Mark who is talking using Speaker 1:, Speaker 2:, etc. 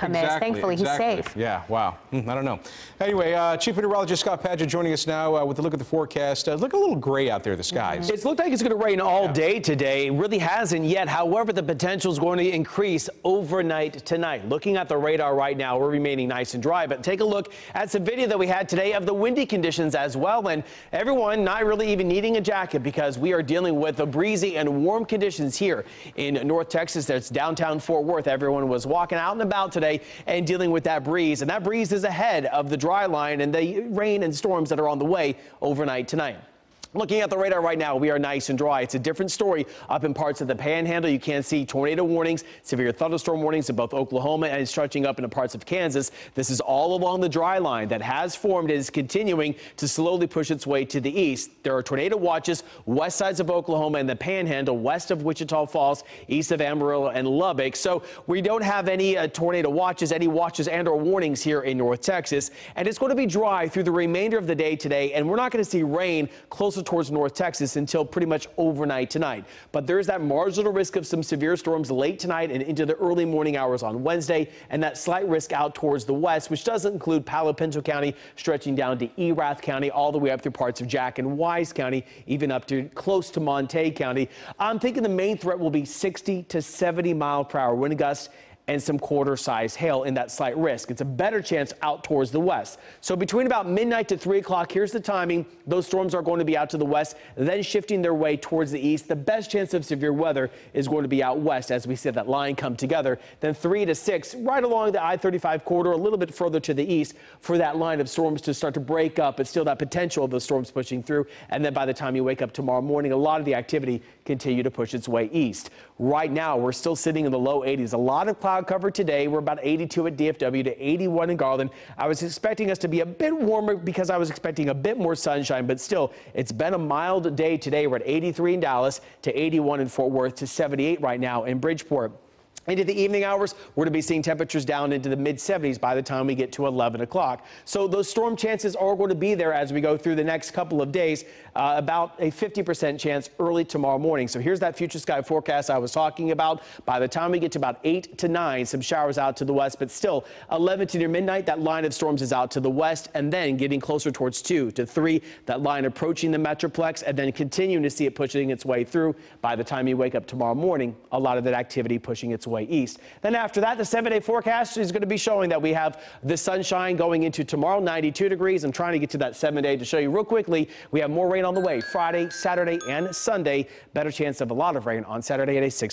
Speaker 1: outcome is. Thankfully, he's safe.
Speaker 2: Yeah, wow. I don't know. Anyway, Chief Meteorologist Scott Padgett joining us now with a look at the forecast. Look a little gray out there, the skies.
Speaker 3: It's looked like it's going to rain all day today. It really hasn't yet. However, the potential is going to increase overnight tonight. Looking at the radar right now, we're remaining nice and dry. But take a look at some video that we had today of the windy conditions as well. And everyone not really even needing a jacket because we are dealing with the breezy and warm conditions here in North Texas. That's downtown Fort Worth. Everyone was walking out and about today and dealing with that breeze. And that breeze is ahead of the dry line and the rain and storms that are on the way overnight tonight. Looking at the radar right now, we are nice and dry. It's a different story up in parts of the Panhandle. You can see tornado warnings, severe thunderstorm warnings in both Oklahoma and stretching up into parts of Kansas. This is all along the dry line that has formed and is continuing to slowly push its way to the east. There are tornado watches west sides of Oklahoma and the Panhandle, west of Wichita Falls, east of Amarillo and Lubbock. So we don't have any tornado watches, and or warnings here in North Texas. And it's going to be dry through the remainder of the day today, and we're not going to see rain closer towards North Texas until pretty much overnight tonight. But there's that marginal risk of some severe storms late tonight and into the early morning hours on Wednesday, and that slight risk out towards the west, which doesn't include Palo Pinto County, stretching down to Erath County, all the way up through parts of Jack and Wise County, even up to close to Montague County. I'm thinking the main threat will be 60 to 70 mile per hour wind gusts and some quarter-size hail in that slight risk. It's a better chance out towards the west. So between about midnight to 3 o'clock, here's the timing. Those storms are going to be out to the west, then shifting their way towards the east. The best chance of severe weather is going to be out west as we see that line come together. Then 3 to 6, right along the I-35 corridor, a little bit further to the east for that line of storms to start to break up, but still that potential of those storms pushing through. And then by the time you wake up tomorrow morning, a lot of the activity continue to push its way east. Right now, we're still sitting in the low 80s. A lot of cloud cover today. We're about 82 at DFW to 81 in Garland. I was expecting us to be a bit warmer because I was expecting a bit more sunshine, but still, it's been a mild day today. We're at 83 in Dallas to 81 in Fort Worth to 78 right now in Bridgeport. Into the evening hours, we're going to be seeing temperatures down into the mid-70s by the time we get to 11 o'clock. So those storm chances are going to be there as we go through the next couple of days, about a 50% chance early tomorrow morning. So here's that future sky forecast I was talking about. By the time we get to about 8 to 9, some showers out to the west, but still 11 to near midnight, that line of storms is out to the west, and then getting closer towards 2 to 3, that line approaching the Metroplex, and then continuing to see it pushing its way through. By the time you wake up tomorrow morning, a lot of that activity pushing its way east. Then after that, the 7-day forecast is going to be showing that we have the sunshine going into tomorrow, 92 degrees. I'm trying to get to that 7-day to show you real quickly. We have more rain on the way Friday, Saturday, and Sunday. Better chance of a lot of rain on Saturday at a 60.